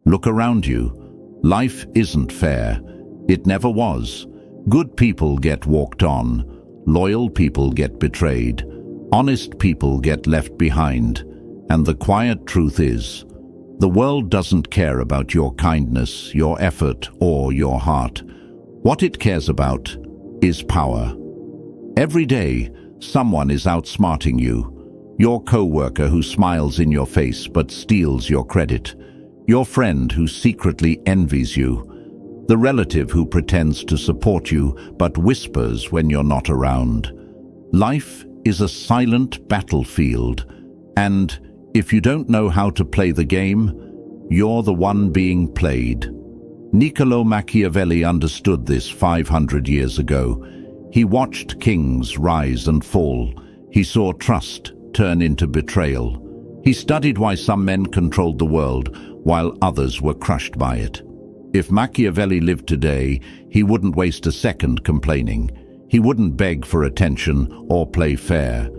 Look around you. Life isn't fair. It never was. Good people get walked on. Loyal people get betrayed. Honest people get left behind. And the quiet truth is, the world doesn't care about your kindness, your effort, or your heart. What it cares about is power. Every day, someone is outsmarting you. Your co-worker who smiles in your face but steals your credit. Your friend who secretly envies you. The relative who pretends to support you but whispers when you're not around. Life is a silent battlefield, and if you don't know how to play the game, you're the one being played. Niccolò Machiavelli understood this 500 years ago. He watched kings rise and fall. He saw trust turn into betrayal. He studied why some men controlled the world while others were crushed by it. If Machiavelli lived today, he wouldn't waste a second complaining. He wouldn't beg for attention or play fair.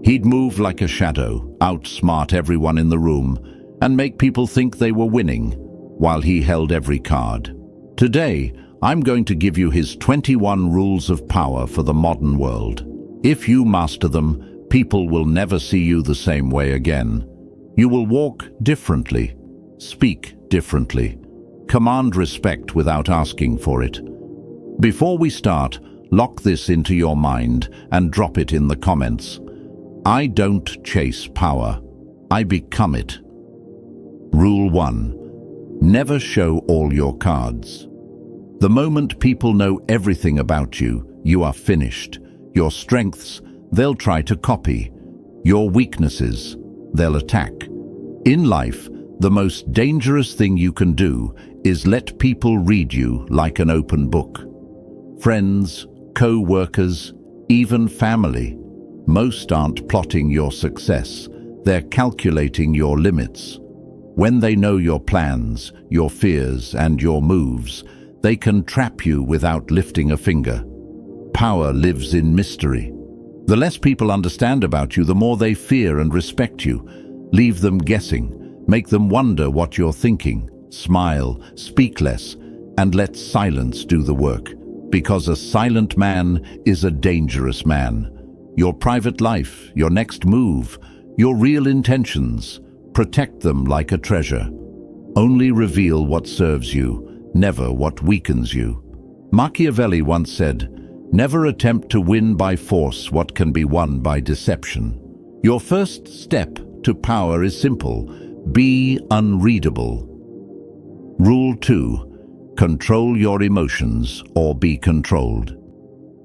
He'd move like a shadow, outsmart everyone in the room, and make people think they were winning, while he held every card. Today, I'm going to give you his 21 rules of power for the modern world. If you master them, people will never see you the same way again. You will walk differently, speak differently, command respect without asking for it. Before we start, lock this into your mind and drop it in the comments. I don't chase power. I become it. Rule 1. Never show all your cards. The moment people know everything about you, you are finished. Your strengths, they'll try to copy. Your weaknesses, they'll attack. In life, the most dangerous thing you can do is let people read you like an open book. Friends, co-workers, even family. Most aren't plotting your success. They're calculating your limits. When they know your plans, your fears, and your moves, they can trap you without lifting a finger. Power lives in mystery. The less people understand about you, the more they fear and respect you. Leave them guessing. Make them wonder what you're thinking. Smile, speak less, and let silence do the work. Because a silent man is a dangerous man. Your private life, your next move, your real intentions, protect them like a treasure. Only reveal what serves you, never what weakens you. Machiavelli once said, "Never attempt to win by force what can be won by deception." Your first step to power is simple. Be unreadable. Rule 2. Control your emotions or be controlled.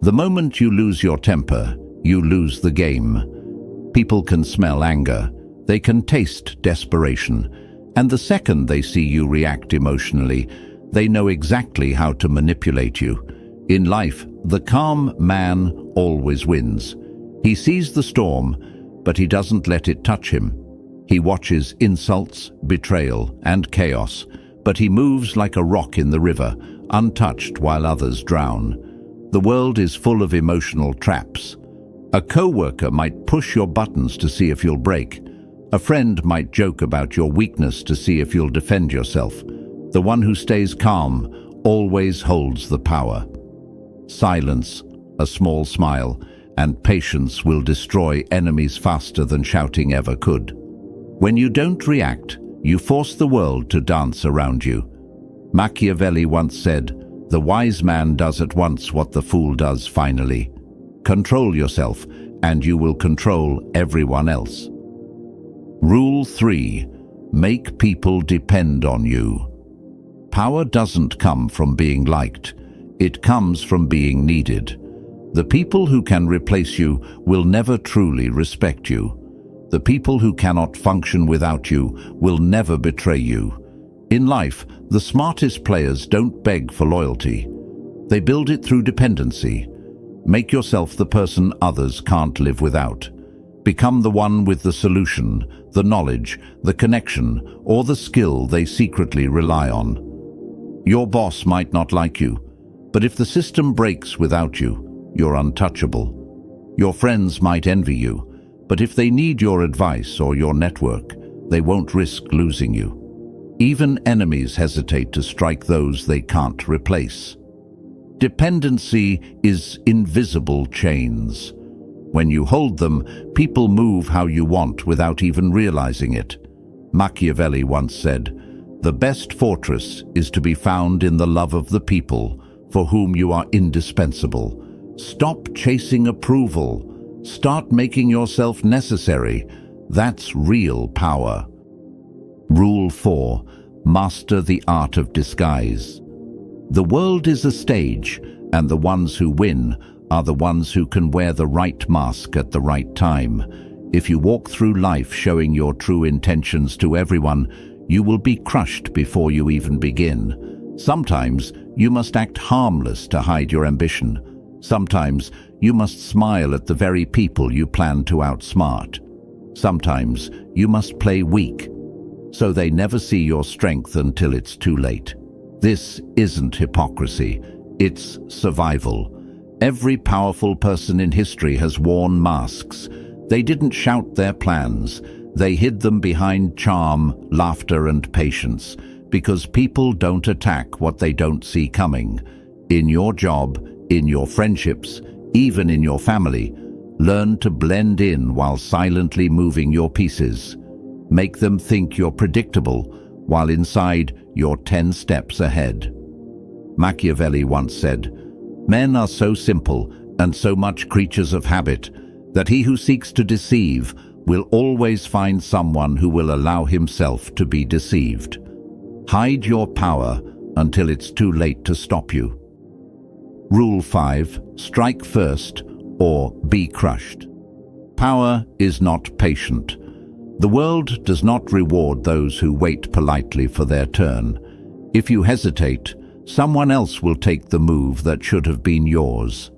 The moment you lose your temper, you lose the game. People can smell anger. They can taste desperation. And the second they see you react emotionally, they know exactly how to manipulate you. In life, the calm man always wins. He sees the storm, but he doesn't let it touch him. He watches insults, betrayal, and chaos, but he moves like a rock in the river, untouched while others drown. The world is full of emotional traps. A co-worker might push your buttons to see if you'll break. A friend might joke about your weakness to see if you'll defend yourself. The one who stays calm always holds the power. Silence, a small smile, and patience will destroy enemies faster than shouting ever could. When you don't react, you force the world to dance around you. Machiavelli once said, "The wise man does at once what the fool does finally." Control yourself, and you will control everyone else. Rule 3. Make people depend on you. Power doesn't come from being liked. It comes from being needed. The people who can replace you will never truly respect you. The people who cannot function without you will never betray you. In life, the smartest players don't beg for loyalty. They build it through dependency. Make yourself the person others can't live without. Become the one with the solution, the knowledge, the connection, or the skill they secretly rely on. Your boss might not like you, but if the system breaks without you, you're untouchable. Your friends might envy you, but if they need your advice or your network, they won't risk losing you. Even enemies hesitate to strike those they can't replace. Dependency is invisible chains. When you hold them, people move how you want without even realizing it. Machiavelli once said, "The best fortress is to be found in the love of the people for whom you are indispensable." Stop chasing approval. Start making yourself necessary. That's real power. Rule 4. Master the art of disguise. The world is a stage, and the ones who win are the ones who can wear the right mask at the right time. If you walk through life showing your true intentions to everyone, you will be crushed before you even begin. Sometimes you must act harmless to hide your ambition. Sometimes you must smile at the very people you plan to outsmart. Sometimes you must play weak, so they never see your strength until it's too late. This isn't hypocrisy, it's survival. Every powerful person in history has worn masks. They didn't shout their plans. They hid them behind charm, laughter, and patience, because people don't attack what they don't see coming. In your job, in your friendships, even in your family, learn to blend in while silently moving your pieces. Make them think you're predictable, while inside you're 10 steps ahead. Machiavelli once said, "Men are so simple and so much creatures of habit that he who seeks to deceive will always find someone who will allow himself to be deceived." Hide your power until it's too late to stop you. Rule 5. Strike first or be crushed. Power is not patient. The world does not reward those who wait politely for their turn. If you hesitate, someone else will take the move that should have been yours.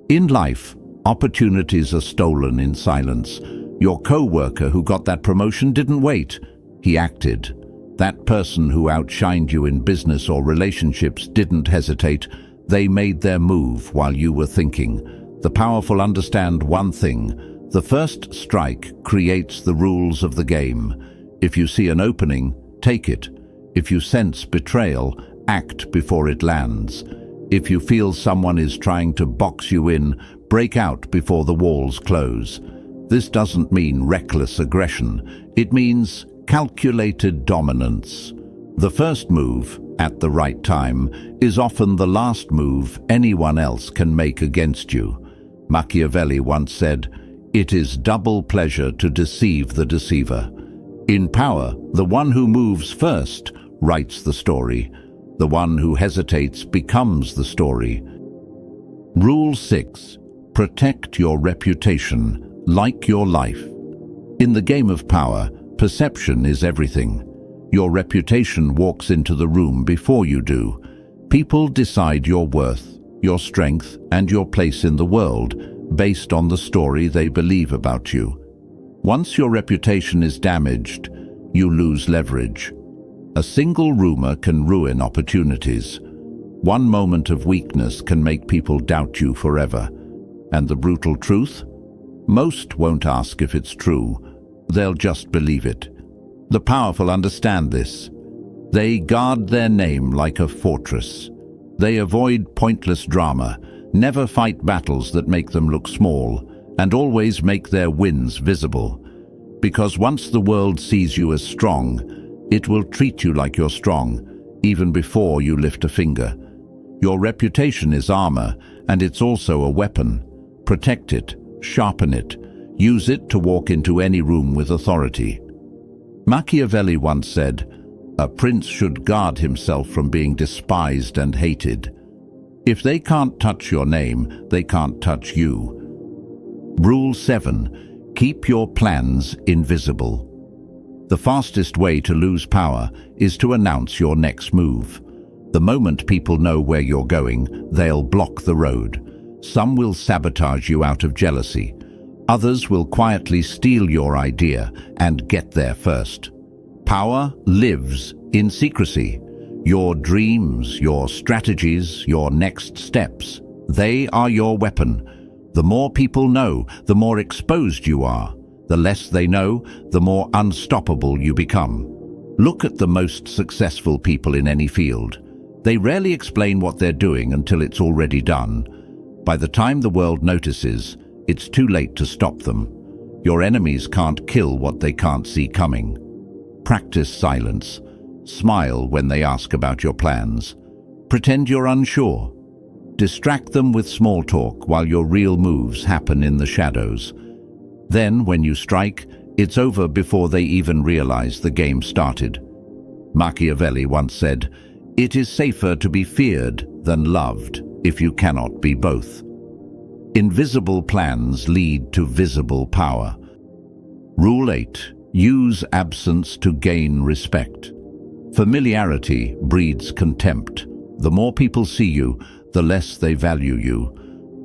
In life, opportunities are stolen in silence. Your co-worker who got that promotion didn't wait. He acted. That person who outshined you in business or relationships didn't hesitate. They made their move while you were thinking. The powerful understand one thing: the first strike creates the rules of the game. If you see an opening, take it. If you sense betrayal, act before it lands. If you feel someone is trying to box you in, break out before the walls close. This doesn't mean reckless aggression. It means calculated dominance. The first move, at the right time, is often the last move anyone else can make against you. Machiavelli once said, "It is double pleasure to deceive the deceiver." In power, the one who moves first writes the story. The one who hesitates becomes the story. Rule 6. Protect your reputation, like your life. In the game of power, perception is everything. Your reputation walks into the room before you do. People decide your worth, your strength, and your place in the world based on the story they believe about you. Once your reputation is damaged, you lose leverage. A single rumor can ruin opportunities. One moment of weakness can make people doubt you forever. And the brutal truth? Most won't ask if it's true. They'll just believe it. The powerful understand this. They guard their name like a fortress. They avoid pointless drama, never fight battles that make them look small, and always make their wins visible. Because once the world sees you as strong, it will treat you like you're strong, even before you lift a finger. Your reputation is armor, and it's also a weapon. Protect it, sharpen it, use it to walk into any room with authority. Machiavelli once said, "A prince should guard himself from being despised and hated." If they can't touch your name, they can't touch you. Rule 7. Keep your plans invisible. The fastest way to lose power is to announce your next move. The moment people know where you're going, they'll block the road. Some will sabotage you out of jealousy. Others will quietly steal your idea and get there first. Power lives in secrecy. Your dreams, your strategies, your next steps, they are your weapon. The more people know, the more exposed you are. The less they know, the more unstoppable you become. Look at the most successful people in any field. They rarely explain what they're doing until it's already done. By the time the world notices, it's too late to stop them. Your enemies can't kill what they can't see coming. Practice silence. Smile when they ask about your plans. Pretend you're unsure. Distract them with small talk while your real moves happen in the shadows. Then, when you strike, it's over before they even realize the game started. Machiavelli once said, "It is safer to be feared than loved if you cannot be both." Invisible plans lead to visible power. Rule 8. Use absence to gain respect. Familiarity breeds contempt. The more people see you, the less they value you.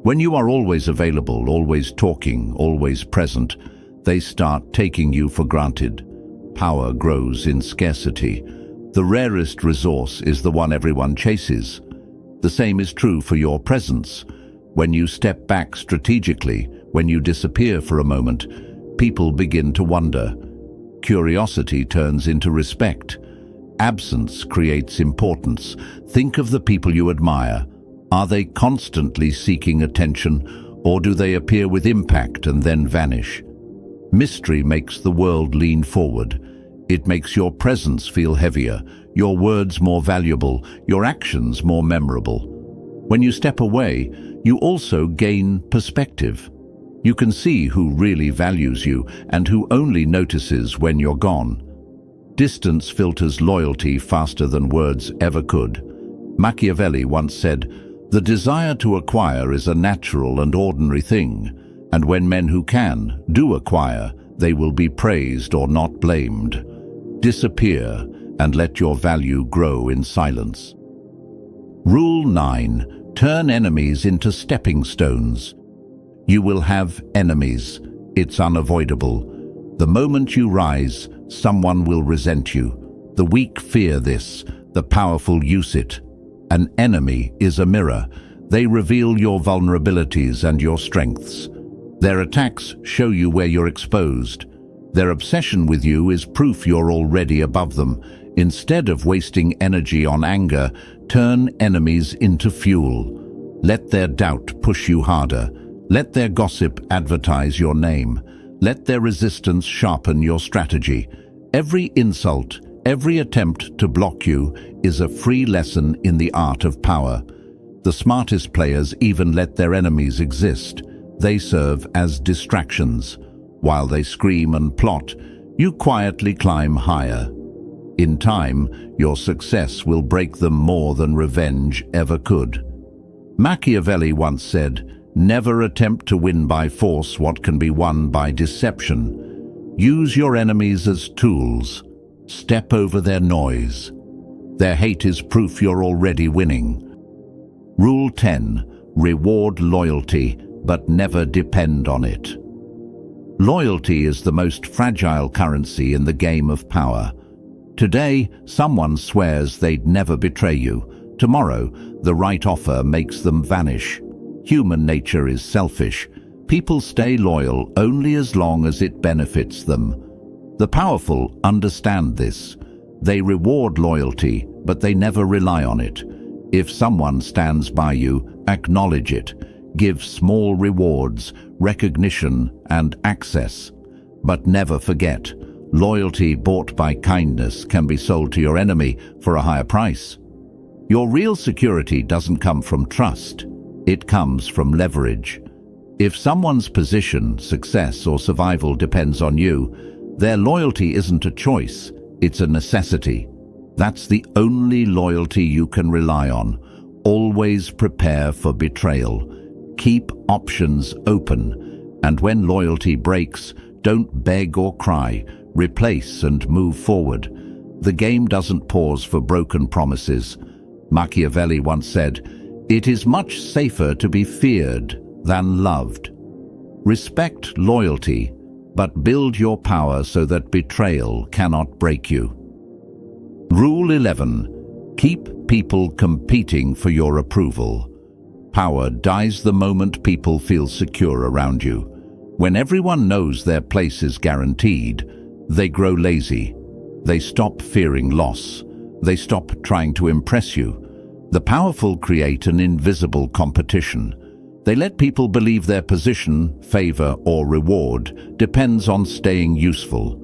When you are always available, always talking, always present, they start taking you for granted. Power grows in scarcity. The rarest resource is the one everyone chases. The same is true for your presence. When you step back strategically, when you disappear for a moment, people begin to wonder. Curiosity turns into respect. Absence creates importance. Think of the people you admire. Are they constantly seeking attention, or do they appear with impact and then vanish? Mystery makes the world lean forward. It makes your presence feel heavier, your words more valuable, your actions more memorable. When you step away, you also gain perspective. You can see who really values you and who only notices when you're gone. Distance filters loyalty faster than words ever could. Machiavelli once said, "The desire to acquire is a natural and ordinary thing, and when men who can do acquire, they will be praised or not blamed. Disappear and let your value grow in silence." Rule 9. Turn enemies into stepping stones. You will have enemies. It's unavoidable. The moment you rise, someone will resent you. The weak fear this, the powerful use it. An enemy is a mirror. They reveal your vulnerabilities and your strengths. Their attacks show you where you're exposed. Their obsession with you is proof you're already above them. Instead of wasting energy on anger, turn enemies into fuel. Let their doubt push you harder. Let their gossip advertise your name. Let their resistance sharpen your strategy. Every insult, every attempt to block you is a free lesson in the art of power. The smartest players even let their enemies exist. They serve as distractions. While they scream and plot, you quietly climb higher. In time, your success will break them more than revenge ever could. Machiavelli once said, "Never attempt to win by force what can be won by deception. Use your enemies as tools. Step over their noise. Their hate is proof you're already winning." Rule 10. Reward loyalty, but never depend on it. Loyalty is the most fragile currency in the game of power. Today, someone swears they'd never betray you. Tomorrow, the right offer makes them vanish. Human nature is selfish. People stay loyal only as long as it benefits them. The powerful understand this. They reward loyalty, but they never rely on it. If someone stands by you, acknowledge it. Give small rewards, recognition, and access. But never forget, loyalty bought by kindness can be sold to your enemy for a higher price. Your real security doesn't come from trust. It comes from leverage. If someone's position, success, or survival depends on you, their loyalty isn't a choice, it's a necessity. That's the only loyalty you can rely on. Always prepare for betrayal. Keep options open. And when loyalty breaks, don't beg or cry. Replace and move forward. The game doesn't pause for broken promises. Machiavelli once said, "It is much safer to be feared than loved." Respect loyalty, but build your power so that betrayal cannot break you. Rule 11. Keep people competing for your approval. Power dies the moment people feel secure around you. When everyone knows their place is guaranteed, they grow lazy. They stop fearing loss. They stop trying to impress you. The powerful create an invisible competition. They let people believe their position, favor, or reward depends on staying useful.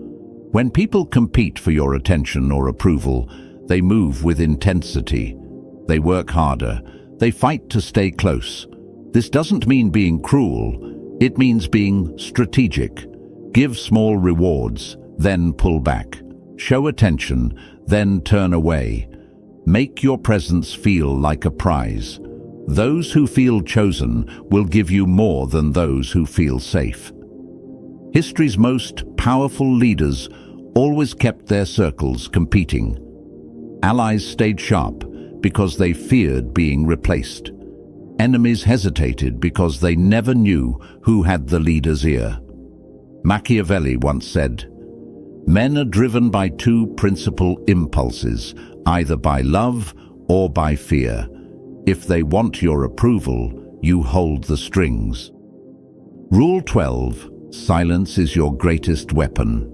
When people compete for your attention or approval, they move with intensity. They work harder. They fight to stay close. This doesn't mean being cruel. It means being strategic. Give small rewards, then pull back. Show attention, then turn away. Make your presence feel like a prize. Those who feel chosen will give you more than those who feel safe. History's most powerful leaders always kept their circles competing. Allies stayed sharp because they feared being replaced. Enemies hesitated because they never knew who had the leader's ear. Machiavelli once said, "Men are driven by two principal impulses, either by love or by fear. If they want your approval, you hold the strings." Rule 12. Silence is your greatest weapon.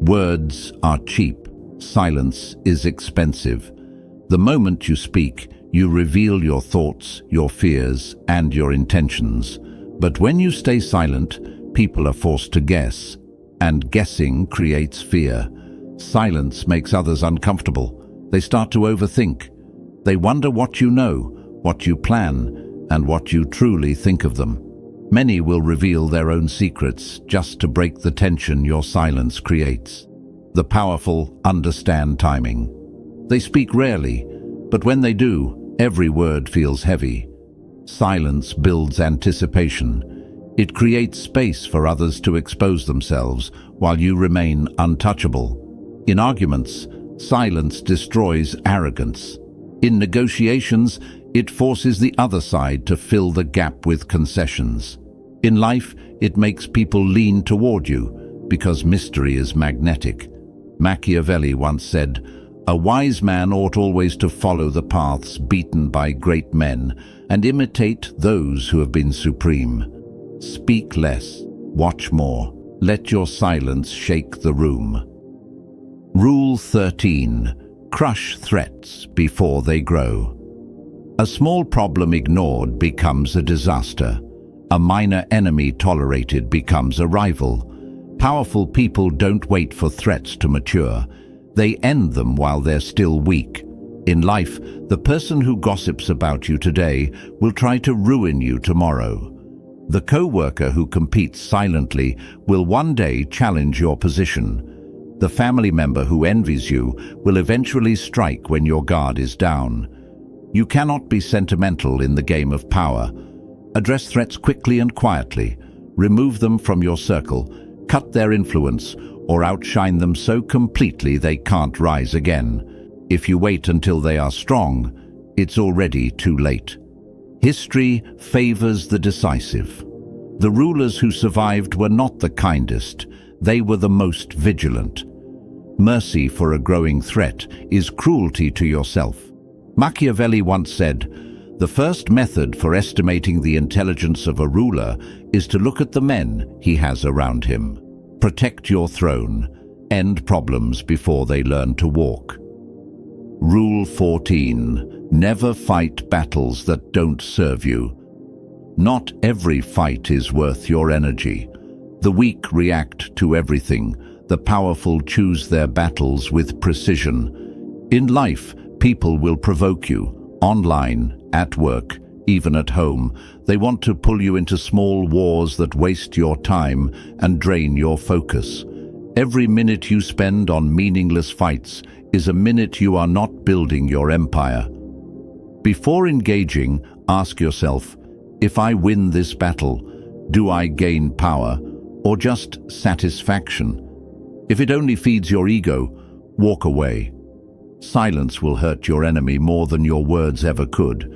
Words are cheap. Silence is expensive. The moment you speak, you reveal your thoughts, your fears, and your intentions. But when you stay silent, people are forced to guess, and guessing creates fear. Silence makes others uncomfortable. They start to overthink. They wonder what you know, what you plan, and what you truly think of them. Many will reveal their own secrets just to break the tension your silence creates. The powerful understand timing. They speak rarely, but when they do, every word feels heavy. Silence builds anticipation. It creates space for others to expose themselves while you remain untouchable. In arguments, silence destroys arrogance. In negotiations, it forces the other side to fill the gap with concessions. In life, it makes people lean toward you because mystery is magnetic. Machiavelli once said, "A wise man ought always to follow the paths beaten by great men and imitate those who have been supreme." Speak less, watch more. Let your silence shake the room. Rule 13. Crush threats before they grow. A small problem ignored becomes a disaster. A minor enemy tolerated becomes a rival. Powerful people don't wait for threats to mature. They end them while they're still weak. In life, the person who gossips about you today will try to ruin you tomorrow. The co-worker who competes silently will one day challenge your position. The family member who envies you will eventually strike when your guard is down. You cannot be sentimental in the game of power. Address threats quickly and quietly. Remove them from your circle, cut their influence, or outshine them so completely they can't rise again. If you wait until they are strong, it's already too late. History favors the decisive. The rulers who survived were not the kindest. They were the most vigilant. Mercy for a growing threat is cruelty to yourself. Machiavelli once said, "The first method for estimating the intelligence of a ruler is to look at the men he has around him. Protect your throne. End problems before they learn to walk." Rule 14. Never fight battles that don't serve you. Not every fight is worth your energy. The weak react to everything. The powerful choose their battles with precision. In life, people will provoke you. Online, at work, even at home. They want to pull you into small wars that waste your time and drain your focus. Every minute you spend on meaningless fights is a minute you are not building your empire. Before engaging, ask yourself, if I win this battle, do I gain power or just satisfaction? If it only feeds your ego, walk away. Silence will hurt your enemy more than your words ever could.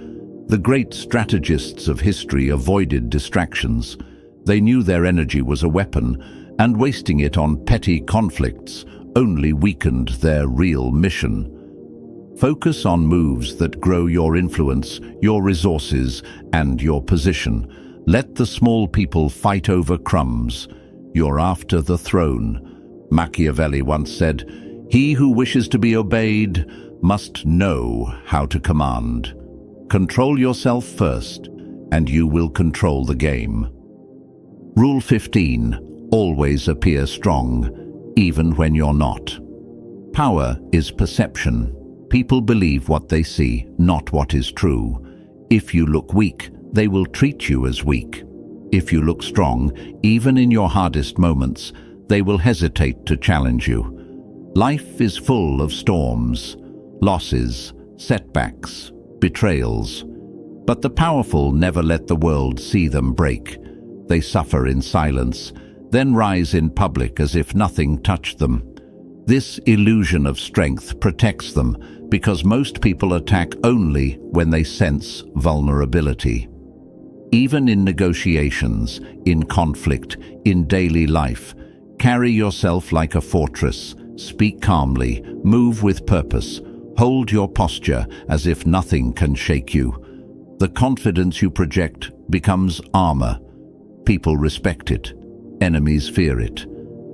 The great strategists of history avoided distractions. They knew their energy was a weapon, and wasting it on petty conflicts only weakened their real mission. Focus on moves that grow your influence, your resources, and your position. Let the small people fight over crumbs. You're after the throne. Machiavelli once said, He who wishes to be obeyed must know how to command. Control yourself first, and you will control the game. Rule 15. Always appear strong, even when you're not. Power is perception. People believe what they see, not what is true. If you look weak, they will treat you as weak. If you look strong, even in your hardest moments, they will hesitate to challenge you. Life is full of storms, losses, setbacks, betrayals. But the powerful never let the world see them break. They suffer in silence, then rise in public as if nothing touched them. This illusion of strength protects them because most people attack only when they sense vulnerability. Even in negotiations, in conflict, in daily life, carry yourself like a fortress, speak calmly, move with purpose, hold your posture as if nothing can shake you. The confidence you project becomes armor. People respect it. Enemies fear it.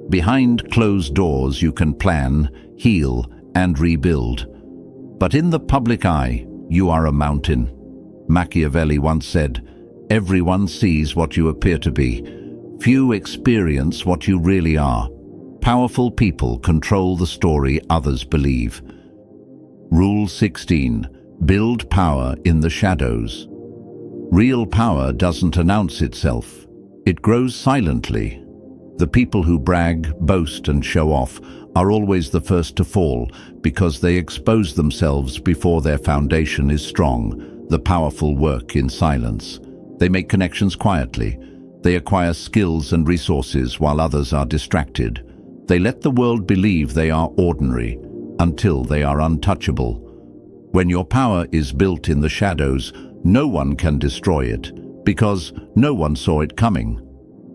Behind closed doors you can plan, heal, and rebuild. But in the public eye, you are a mountain. Machiavelli once said, "Everyone sees what you appear to be. Few experience what you really are." Powerful people control the story others believe. Rule 16. Build power in the shadows. Real power doesn't announce itself. It grows silently. The people who brag, boast, and show off are always the first to fall because they expose themselves before their foundation is strong. The powerful work in silence. They make connections quietly. They acquire skills and resources while others are distracted. They let the world believe they are ordinary until they are untouchable. When your power is built in the shadows, no one can destroy it because no one saw it coming.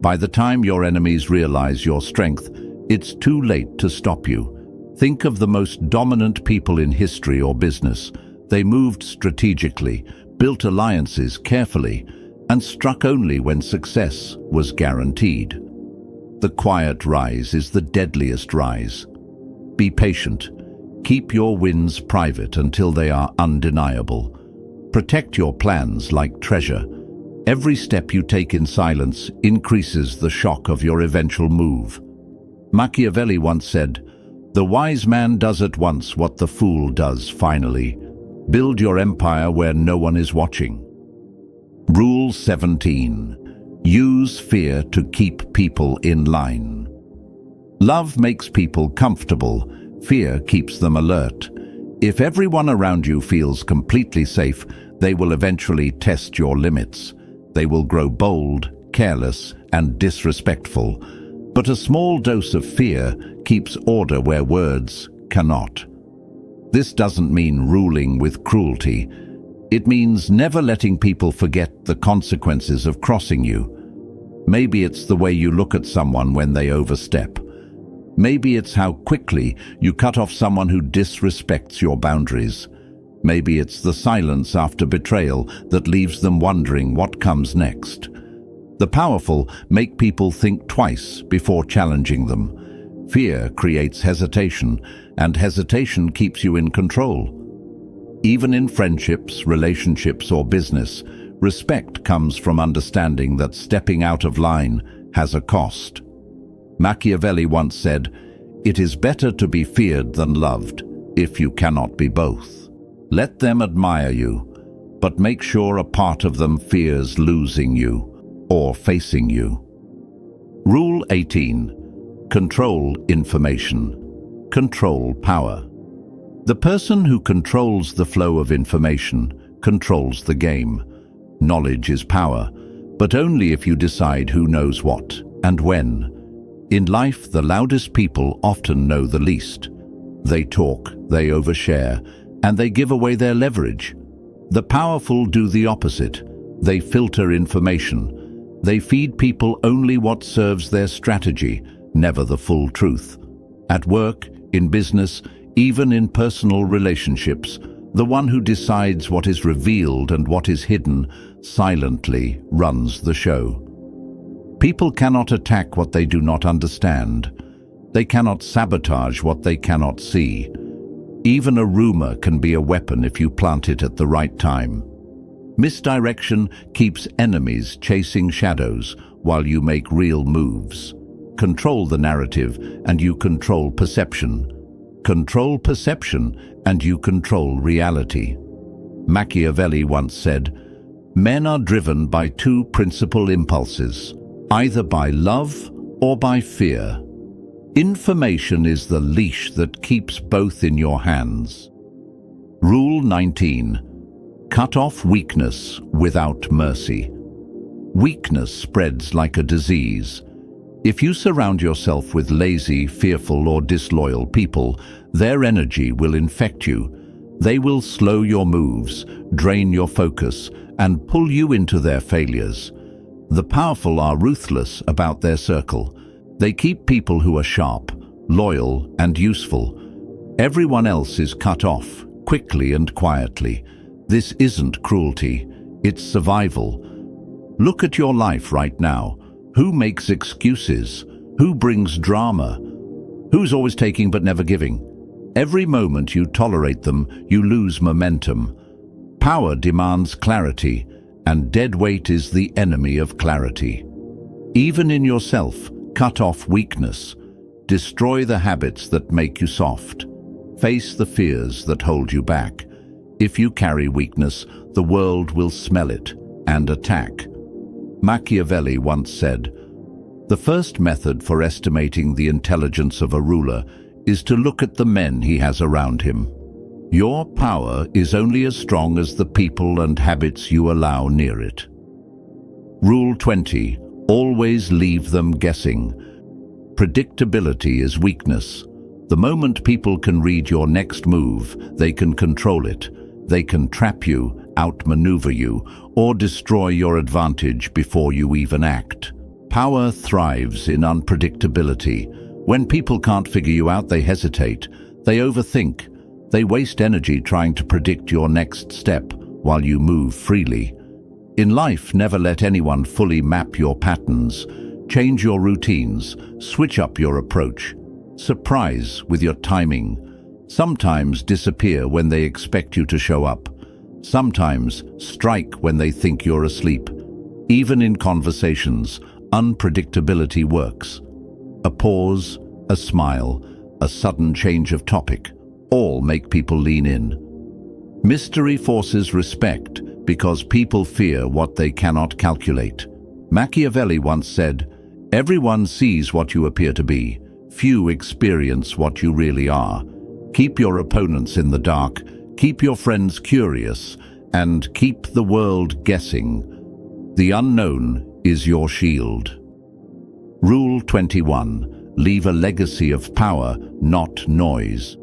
By the time your enemies realize your strength, it's too late to stop you. Think of the most dominant people in history or business. They moved strategically, built alliances carefully, and struck only when success was guaranteed. The quiet rise is the deadliest rise. Be patient. Keep your wins private until they are undeniable. Protect your plans like treasure. Every step you take in silence increases the shock of your eventual move. Machiavelli once said, "The wise man does at once what the fool does finally. Build your empire where no one is watching." Rule 17. Use fear to keep people in line. Love makes people comfortable. Fear keeps them alert. If everyone around you feels completely safe, they will eventually test your limits. They will grow bold, careless, and disrespectful. But a small dose of fear keeps order where words cannot. This doesn't mean ruling with cruelty. It means never letting people forget the consequences of crossing you. Maybe it's the way you look at someone when they overstep. Maybe it's how quickly you cut off someone who disrespects your boundaries. Maybe it's the silence after betrayal that leaves them wondering what comes next. The powerful make people think twice before challenging them. Fear creates hesitation, and hesitation keeps you in control. Even in friendships, relationships, or business, respect comes from understanding that stepping out of line has a cost. Machiavelli once said, "It is better to be feared than loved, if you cannot be both." Let them admire you, but make sure a part of them fears losing you or facing you. Rule 18. Control information. Control power. The person who controls the flow of information controls the game. Knowledge is power, but only if you decide who knows what and when. In life, the loudest people often know the least. They talk, they overshare, and they give away their leverage. The powerful do the opposite. They filter information. They feed people only what serves their strategy, never the full truth. At work, in business, even in personal relationships, the one who decides what is revealed and what is hidden silently runs the show. People cannot attack what they do not understand. They cannot sabotage what they cannot see. Even a rumor can be a weapon if you plant it at the right time. Misdirection keeps enemies chasing shadows while you make real moves. Control the narrative and you control perception. Control perception and you control reality. Machiavelli once said, "Men are driven by two principal impulses, either by love or by fear. Information is the leash that keeps both in your hands." Rule 19. Cut off weakness without mercy. Weakness spreads like a disease. If you surround yourself with lazy, fearful, or disloyal people, their energy will infect you. They will slow your moves, drain your focus, and pull you into their failures. The powerful are ruthless about their circle. They keep people who are sharp, loyal, and useful. Everyone else is cut off, quickly and quietly. This isn't cruelty, it's survival. Look at your life right now. Who makes excuses? Who brings drama? Who's always taking but never giving? Every moment you tolerate them, you lose momentum. Power demands clarity, and dead weight is the enemy of clarity. Even in yourself, cut off weakness. Destroy the habits that make you soft. Face the fears that hold you back. If you carry weakness, the world will smell it and attack. Machiavelli once said, "The first method for estimating the intelligence of a ruler is to look at the men he has around him. Your power is only as strong as the people and habits you allow near it." Rule 20. Always leave them guessing. Predictability is weakness. The moment people can read your next move, they can control it. They can trap you, outmaneuver you, or destroy your advantage before you even act. Power thrives in unpredictability. When people can't figure you out, they hesitate. They overthink. They waste energy trying to predict your next step while you move freely. In life, never let anyone fully map your patterns. Change your routines. Switch up your approach. Surprise with your timing. Sometimes disappear when they expect you to show up. Sometimes strike when they think you're asleep. Even in conversations, unpredictability works. A pause, a smile, a sudden change of topic, all make people lean in. Mystery forces respect because people fear what they cannot calculate. Machiavelli once said, "Everyone sees what you appear to be. Few experience what you really are." Keep your opponents in the dark, keep your friends curious, and keep the world guessing. The unknown is your shield. Rule 21. Leave a legacy of power, not noise.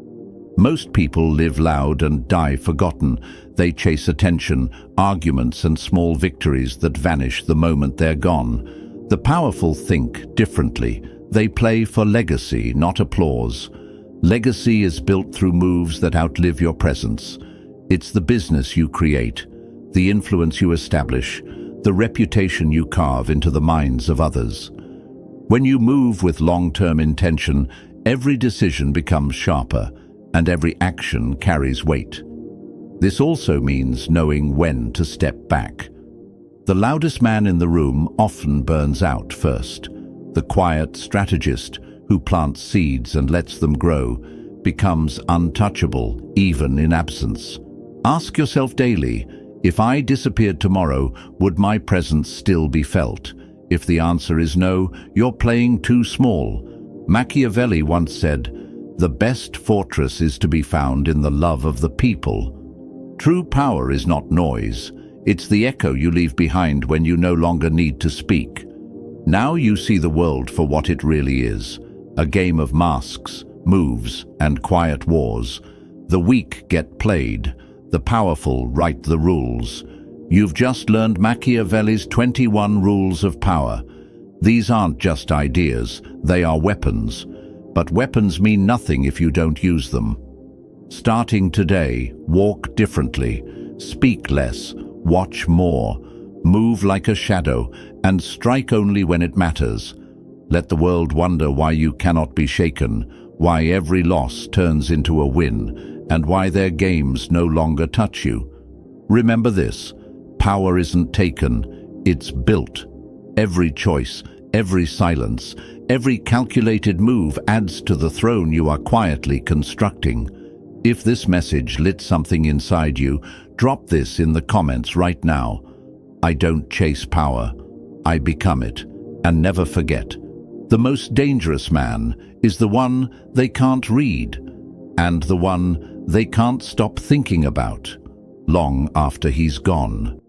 Most people live loud and die forgotten. They chase attention, arguments, and small victories that vanish the moment they're gone. The powerful think differently. They play for legacy, not applause. Legacy is built through moves that outlive your presence. It's the business you create, the influence you establish, the reputation you carve into the minds of others. When you move with long-term intention, every decision becomes sharper, and every action carries weight. This also means knowing when to step back. The loudest man in the room often burns out first. The quiet strategist, who plants seeds and lets them grow, becomes untouchable even in absence. Ask yourself daily, if I disappeared tomorrow, would my presence still be felt? If the answer is no, you're playing too small. Machiavelli once said, "The best fortress is to be found in the love of the people." True power is not noise. It's the echo you leave behind when you no longer need to speak. Now you see the world for what it really is. A game of masks, moves, and quiet wars. The weak get played. The powerful write the rules. You've just learned Machiavelli's 21 rules of power. These aren't just ideas, they are weapons. But weapons mean nothing if you don't use them. Starting today, walk differently, speak less, watch more, move like a shadow, and strike only when it matters. Let the world wonder why you cannot be shaken, why every loss turns into a win, and why their games no longer touch you. Remember this: power isn't taken, it's built. Every choice, every silence, every calculated move adds to the throne you are quietly constructing. If this message lit something inside you, drop this in the comments right now. I don't chase power, I become it. And never forget, the most dangerous man is the one they can't read, and the one they can't stop thinking about, long after he's gone.